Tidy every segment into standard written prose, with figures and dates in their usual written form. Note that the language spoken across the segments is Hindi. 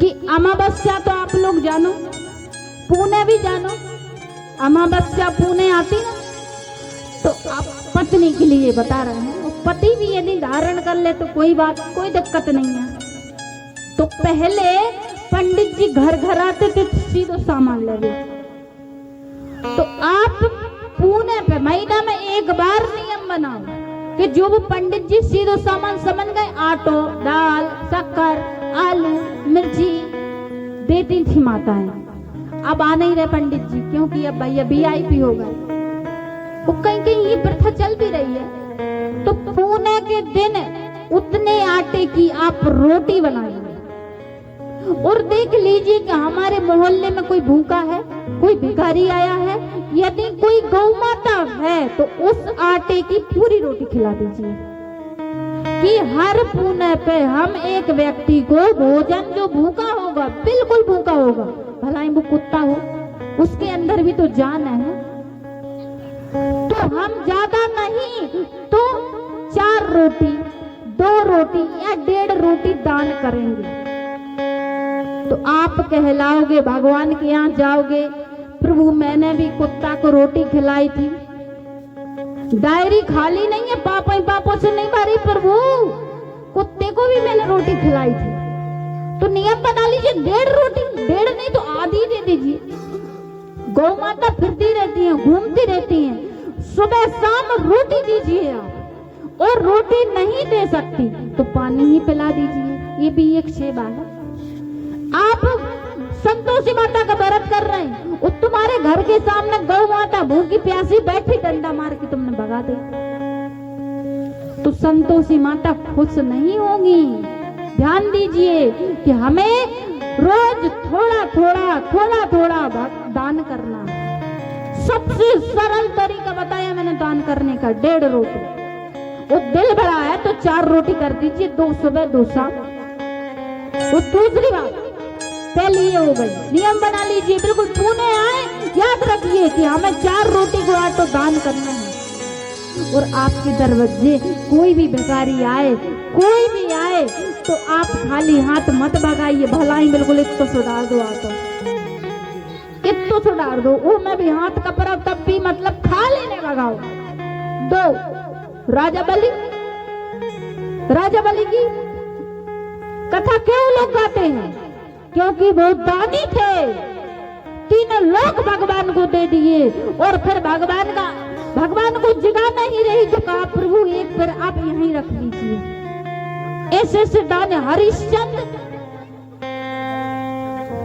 कि अमावस्या तो आप लोग जानो, पुणे भी जानो, अमावस्या पुणे आती ना, तो आप पत्नी के लिए बता रहे हैं, पति भी यदि धारण कर ले तो कोई बात, कोई दिक्कत नहीं है। तो पहले पंडित जी घर घर आते थे सीधो सामान ले। तो आप पुणे पे महीना में एक बार नियम बनाओ कि जो वो पंडित जी सीधो सामान समझ गए, आटो, दाल, शक्कर, आलू, मिर्ची देती थी माताएं। अब आ नहीं रहे पंडित जी, क्योंकि अब भैया VIP हो गए। वो कहीं कहीं ये प्रथा चल भी रही है। तो पुणे के दिन उतने आटे की आप रोटी बनाइए और देख लीजिए कि हमारे मोहल्ले में कोई भूखा है, कोई भिखारी आया है, यदि कोई गौ माता है तो उस आटे की पूरी रोटी खिला दीजिए कि हर पुणे पे हम एक व्यक्ति को भोजन, जो भूखा होगा, बिल्कुल भूखा होगा, भला ही वो कुत्ता हो, उसके अंदर भी तो जान है, तो हम ज्यादा नहीं तो 4 रोटी, 2 रोटी या 1.5 रोटी दान करेंगे। तो आप कहलाओगे, भगवान के यहाँ जाओगे, प्रभु मैंने भी कुत्ता को रोटी खिलाई थी। डायरी खाली नहीं है, पापों से नहीं भरी, प्रभु कुत्ते को भी मैंने रोटी खिलाई थी। तो नियम बना लीजिए, 1.5 रोटी, 1.5 नहीं तो आधी दे दीजिए। गौ माता फिरती रहती है, घूमती रहती है, सुबह शाम रोटी दीजिए आप। और रोटी नहीं दे सकती तो पानी ही पिला दीजिए, ये भी एक सेवा है। आप संतोषी माता का व्रत कर रहे हैं, और तुम्हारे घर के सामने गौ माता भूखी प्यासी बैठी, डंडा मार के तुमने भगा दे, तो संतोषी माता खुश नहीं होगी। ध्यान दीजिए कि हमें रोज थोड़ा थोड़ा दान करना है। सबसे सरल तरीका बताया मैंने दान करने का, 1.5 रोटी। वो दिल बड़ा है तो 4 रोटी कर दीजिए, 2 सुबह 2 शाम। वो दूसरी बात, पहले ये हो गई, नियम बना लीजिए, बिल्कुल पुणे आए याद रखिए कि हमें 4 रोटी को आटो दान करना है। और आपके दरवाजे कोई भी भिखारी आए, कोई भी आए, तो आप खाली हाथ मत भगाइए, भला ही बिल्कुल इतना सुधार दो, आटो इतना सुधार दो, वो मैं भी हाथ कपड़ा तब भी मतलब खाली नहीं भगाओ। 2 राजा बलि की कथा क्यों लोग गाते हैं? क्योंकि वो दानी थे, 3 लोग भगवान को दे दिए, और फिर भगवान को जगह नहीं रही तो कहा प्रभु एक फिर आप यहीं रख लीजिए। ऐसे दान हरिश्चंद्र,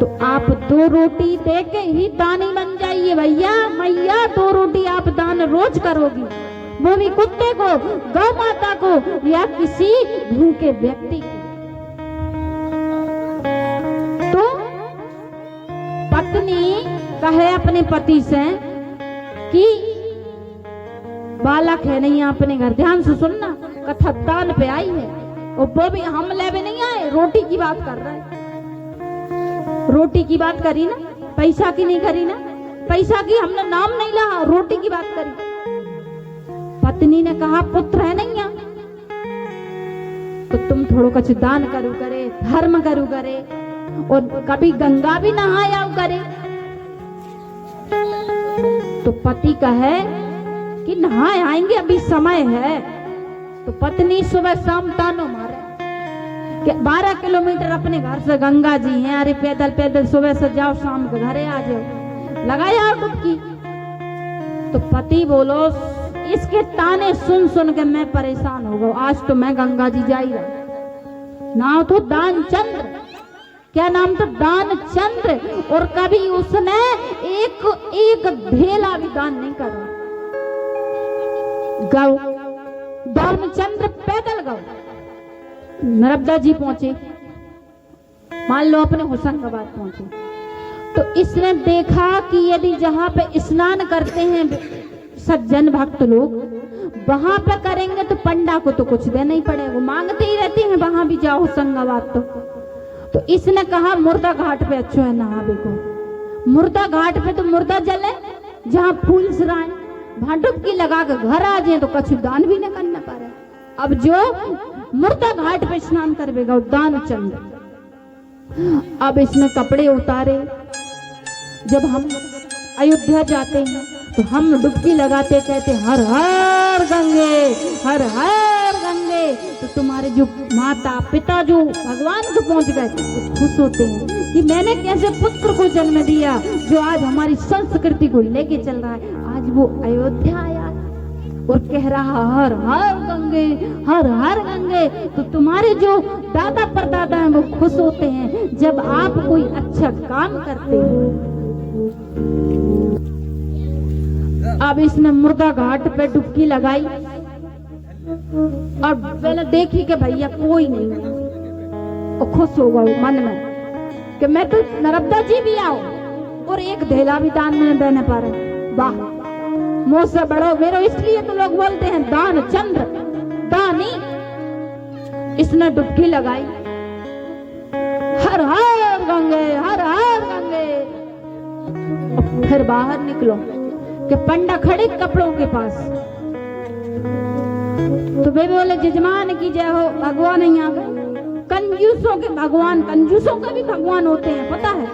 तो आप 2 रोटी दे के ही दानी बन जाइए भैया मैया। 2 रोटी आप दान रोज करोगी, वो भी कुत्ते को, गौ माता को, या किसी भूखे व्यक्ति को। तो पत्नी कहे अपने पति से कि बालक है नहीं अपने घर, ध्यान से सुनना, कथा दान पे आई है, और वो भी हम लेवे नहीं आए, रोटी की बात कर रहे हैं। रोटी की बात करी ना, पैसा की नहीं करी ना, पैसा की हमने नाम नहीं ला, रोटी की बात करी। पत्नी ने कहा पुत्र है नहीं यहाँ, तो तुम थोड़ो कुछ दान करू करे, धर्म करू करे, और कभी गंगा भी नहाया करे। तो पति कहे कि नहा आएंगे, अभी समय है। तो पत्नी सुबह शाम तानो मारे कि 12 किलोमीटर अपने घर से गंगा जी हैं, अरे पैदल सुबह से जाओ, शाम को घरे आ जाओ, लगाया डुबकी। तो पति बोलो इसके ताने सुन के मैं परेशान हो गया, आज तो मैं गंगा जी जा ही रहा। नाम तो दानचंद्र, क्या नाम था? दानचंद्र। और कभी उसने एक ढेला भी दान नहीं करा। गौ दानचंद्र पैदल गौ नर्मदा जी पहुंचे, मान लो अपने होशंगाबाद पहुंचे, तो इसने देखा कि यदि जहां पे स्नान करते हैं सज्जन भक्त लोग, वहां पे करेंगे तो पंडा को तो कुछ देना ही पड़ेगा, मांगते ही रहते हैं वहां भी जाओ होशंगाबाद। तो इसने कहा मुर्दा घाट पे अच्छा है नहावे को। मुर्दा घाट पे तो मुर्दा जले, जहां फूल सराय वहां डुबकी लगा के घर आ जाए तो कुछ दान भी न करना पड़े। अब जो मुर्दा घाट पे स्नान करेगा दानचंद्र, अब इसने कपड़े उतारे। जब हम अयोध्या जाते हैं तो हम डुबकी लगाते कहते हर हर गंगे, हर हर गंगे। तो तुम्हारे जो माता पिता जो भगवान को पहुंच गए तो खुश होते हैं कि मैंने कैसे पुत्र को जन्म दिया जो आज हमारी संस्कृति को लेके चल रहा है। आज वो अयोध्या आया और कह रहा हर हर गंगे, हर हर गंगे। तो तुम्हारे जो दादा परदादा हैं वो खुश होते हैं जब आप कोई अच्छा काम करते हैं। अब इसने मुर्गा घाट पे डुबकी लगाई और पहले देखी कि भैया कोई नहीं, और खुश होगा मन में कि मैं तो नर्मदा जी भी आओ और एक धेला भी दान में देने पा रहे। वाह, मुझसे बड़ो मेरो, इसलिए तो लोग बोलते हैं दान चंद्र दानी। इसने डुबकी लगाई, हर हर गंगे, हर हर गंगे। फिर बाहर निकलो कि पंडा खड़े कपड़ों के पास। तो वे बोले जजमान की जय हो, भगवान यहाँ गए। कंजूसों के भगवान, कंजूसों के भी भगवान होते हैं पता है,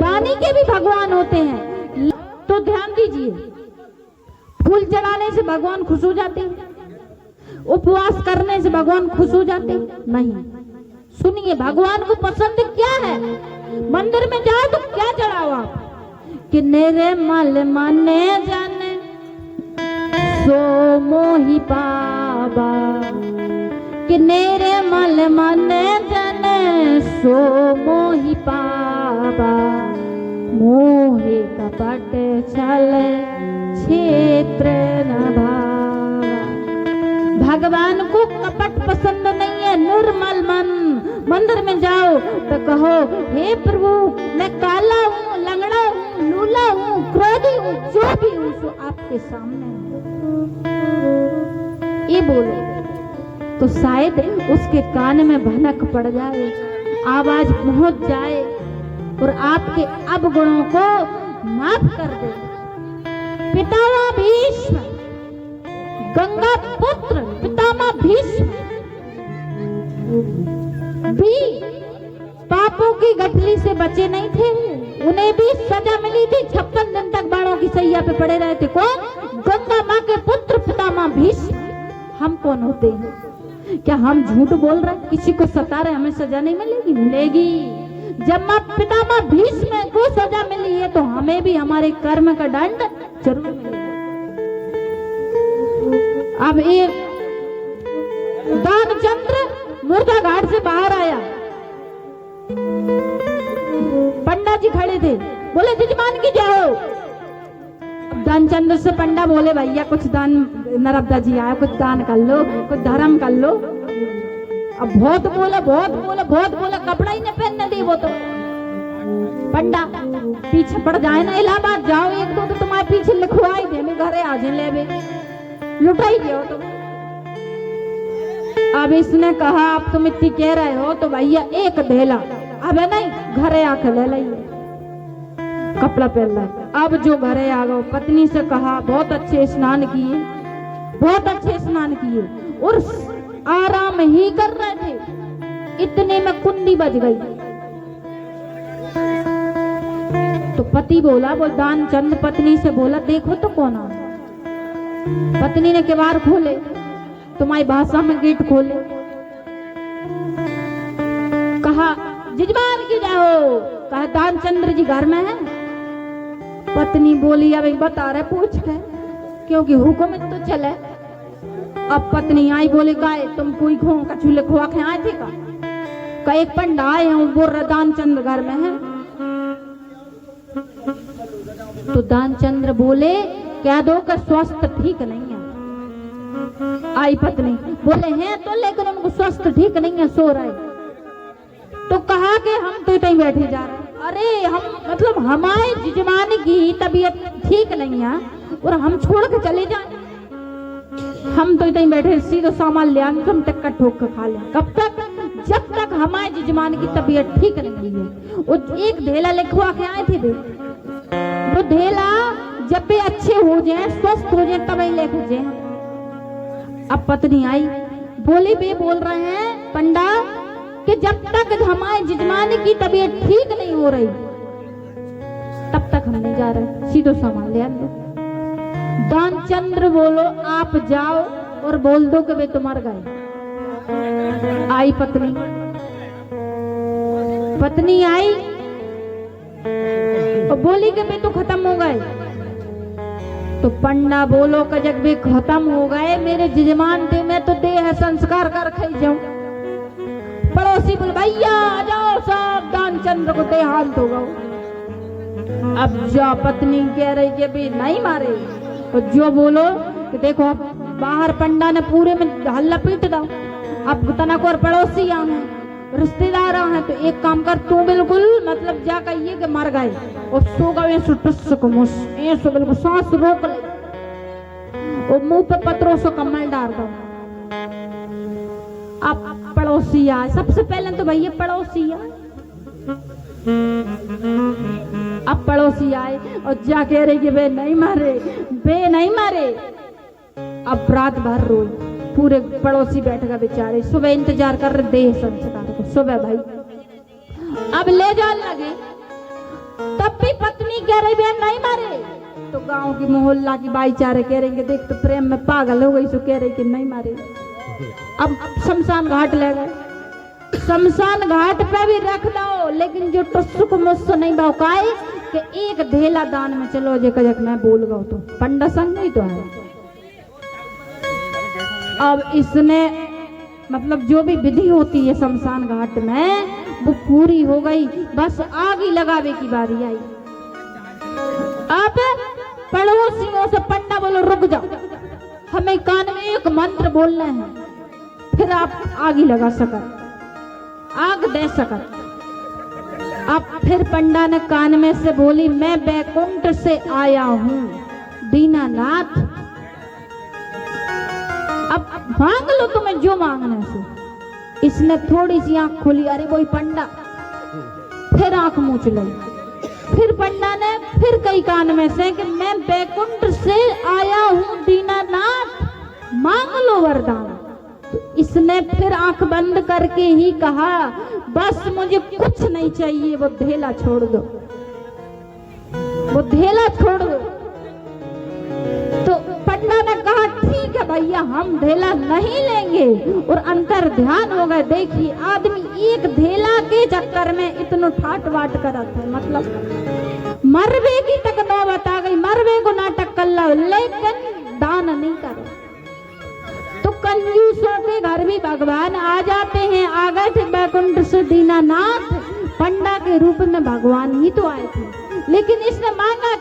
दानी के भी भगवान होते हैं। तो ध्यान दीजिए, फूल चढ़ाने से भगवान खुश हो जाते हैं, उपवास करने से भगवान खुश हो जाते हैं? नहीं। सुनिए, भगवान को पसंद क्या है? मंदिर में जाओ तो क्या चढ़ाओ आप कि नेरे मल माने जाने सो मोहि पावा, कि नेरे मल माने जाने सो मोहि पावा। मोहे कपट छल क्षेत्र न भावा। भगवान को कपट पसंद नहीं है, निर्मल मन। मंदिर में जाओ तो कहो हे प्रभु मैं काला हूँ, लंगड़ा हूँ, लूला हूँ, क्रोधी हूँ, जो भी हूँ सो आपके सामने ये बोलो तो शायद उसके कान में भनक पड़ जाए, आवाज पहुंच जाए और आपके अवगुणों को माफ कर दे। पितामह भीष्म, गंगा पुत्र पितामह भीष्म भी पापों की गठरी से बचे नहीं थे, उन्हें भी सजा मिली थी। 56 दिन तक बाणों की सैया पे पड़े रहे थे। कौन? गंगा माँ के पुत्र पितामह भीष्म। हम कौन होते हैं? क्या हम झूठ बोल रहे हैं? किसी को सता रहे हमें सजा नहीं मिलेगी? मिलेगी। जब माँ पितामह भीष्म को सजा मिली है तो हमें भी हमारे कर्म का दंड जरूर मिलेगा। अब एक दानचंद्र मुर्गा घाट से बाहर आया, पंडा जी खड़े थे, बोले जजमान की जाओ। दानचंद्र से पंडा बोले भैया कुछ दान, नर्मदा जी आया कुछ दान कर लो, कुछ धर्म कर लो। अब बहुत बोला, बहुत बोला, बहुत बोला, कपड़ा ही न पहनने दी वो तो। पंडा पीछे पड़ जाए ना, इलाहाबाद जाओ, एक दो तो तुम्हारे पीछे लिखवाई दे, मैं घरे आ जाए ले लुटाई जाओ तो। अब इसने कहा अब तुम इतनी कह रहे हो तो भैया एक ढेला, अब नहीं घरे आके ले लाइए, कपड़ा पहन ला। अब जो घरे आ गए, पत्नी से कहा बहुत अच्छे स्नान किए, बहुत अच्छे स्नान किए और आराम ही कर रहे थे, इतने में कुंडी बज गई। तो पति बोला, बोल दानचंद पत्नी से बोला देखो तो कौन आ। पत्नी ने किवाड़ खोले, तुम्हारी भाषा में गेट खोले, कहा जजमान की जाओ। कहा दानचंद्र जी घर में है। पत्नी बोली अब बता रहे पूछ के, क्योंकि हुक्म तो चले। अब पत्नी आई, बोली का तुम कोई कछु लिखवा के आए थे का एक पंडा आए हैं, बोल रहे दानचंद्र घर में है। तो दानचंद्र बोले कह दो कि स्वास्थ्य ठीक नहीं है। आई पत्नी, बोले हैं तो लेकिन उनको स्वास्थ्य ठीक नहीं है, सो रहे। तो कहा कि हम तो इतनी बैठे जा रहे। अरे हम मतलब हमारे जजमान की तबीयत ठीक नहीं है और हम छोड़ के चले जाए, हम तो इतनी बैठे सीधे सामान ले आएंगे, हम टक्का ठोक के खा लें। कब तक? जब तक हमारे जजमान की तबीयत ठीक नहीं है। वो एक ढेला लिखवा के आए थे, वो ढेला जब भी अच्छे हो जाए, स्वस्थ हो जाए, तब ही लेके जाए। अब पत्नी आई, बोली बे बोल रहे हैं पंडा कि जब तक हमारे जजमान की तबीयत ठीक नहीं हो रही तब तक हम नहीं जा रहे, सीधो सामान ले आलो। दानचंद्र बोलो आप जाओ और बोल दो कि वे तो मर गए। आई पत्नी आई और बोली कि वे तो खत्म हो गए। तो पंडा बोलो कि जब वे खत्म हो गए मेरे जजमान थे, मैं तो देह संस्कार कर खाई जाऊं। पड़ोसी बोल भैया आ जाओ, सब दानचंद्र को देहांत हो गया। अब जो पत्नी कह रही कि भी नहीं मारे, तो जो बोलो कि देखो अब बाहर पंडा ने पूरे में हल्ला पीट दो, अब तनक और पड़ोसी हैं रिश्तेदार हैं, तो एक काम कर तू बिल्कुल मतलब जा कहिए कि मर गए और सो गए ऐसे बिल्कुल सांस रोक ले और मुंह पे पत्रों से कम्बल डाल दो। अब पड़ोसी आए, सबसे पहले तो भैया पड़ोसी आए। अब पड़ोसी आए और जा कह रहे कि वे नहीं मारे। अब रात भर रोई, पूरे पड़ोसी बैठ गए बेचारे, सुबह इंतजार कर रहे देह संस्कार को। सुबह भाई अब ले जाने लगे, तब भी पत्नी कह रही वे नहीं मारे। तो गांव की मोहल्ला की भाईचारे कह रहे देख तो प्रेम में पागल हो गई, सो कह रही कि नहीं मारे। अब शमशान घाट ले गए, शमशान घाट पे भी रख दो, लेकिन जो टुस्सुक मुस्सु नहीं भौकाए कि एक धेला दान में चलो जे कजक मैं बोल गया तो पंडा संग नहीं तो है। अब इसने मतलब जो भी विधि होती है शमशान घाट में वो पूरी हो गई, बस आग ही लगावे की बारी आई। अब पड़ोसियों से पंडा बोलो रुक जाओ, हमें कान में एक मंत्र बोलना है, फिर आप आग ही लगा सकत, आग दे सकत। अब फिर पंडा ने कान में से बोली मैं बैकुंठ से आया हूं दीनानाथ, अब मांग लो तुम्हें जो मांगना से। इसने थोड़ी सी आंख खोली, अरे वही पंडा, फिर आंख मूछ ली। फिर पंडा ने फिर कई कान में से कि मैं बैकुंठ से आया हूं दीनानाथ, मांग लो वरदान। तो इसने फिर आंख बंद करके ही कहा बस मुझे कुछ नहीं चाहिए, वो धेला छोड़ दो, वो धेला छोड़ दो। तो पंडा ने कहा ठीक है भैया हम धेला नहीं लेंगे, और अंतर ध्यान हो गए। देखिए आदमी एक धेला के चक्कर में इतना ठाट बाट करत है, मतलब मरवे की तक नौबत आ गई, मरवे को नाटक कर लो लेकिन दान नहीं करे। तो कंजूसों के घर भी भगवान आ जाते हैं। आ गए थे बैकुंठ से दीनानाथ, पंडा के रूप में भगवान ही तो आए थे, लेकिन इसने मांगा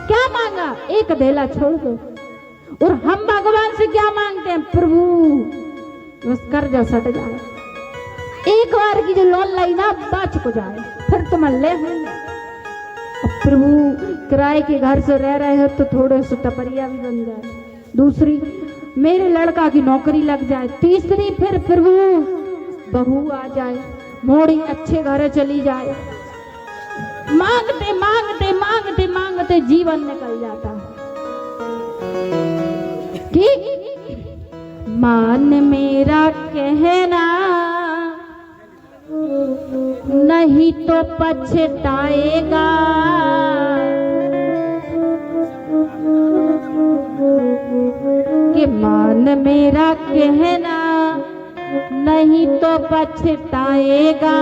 क्या मांगा, एक धेला छोड़ दो। और हम भगवान से क्या मांगते हैं, प्रभु बस कर्जा सट जाए, एक बार की जो लोन लाई ना बच को जाए, फिर तुम ले प्रभु किराए के घर से रह रहे हो तो थोड़े से टपरिया भी बन जाए, दूसरी मेरे लड़का की नौकरी लग जाए, तीसरी फिर प्रभु बहू आ जाए, मोड़ी अच्छे घर चली जाए। मांगते मांगते मांगते मांगते जीवन निकल जाता है। ठीक, मान मेरा कहना नहीं तो पछताएगा, कि मान मेरा कहना नहीं तो पछताएगा।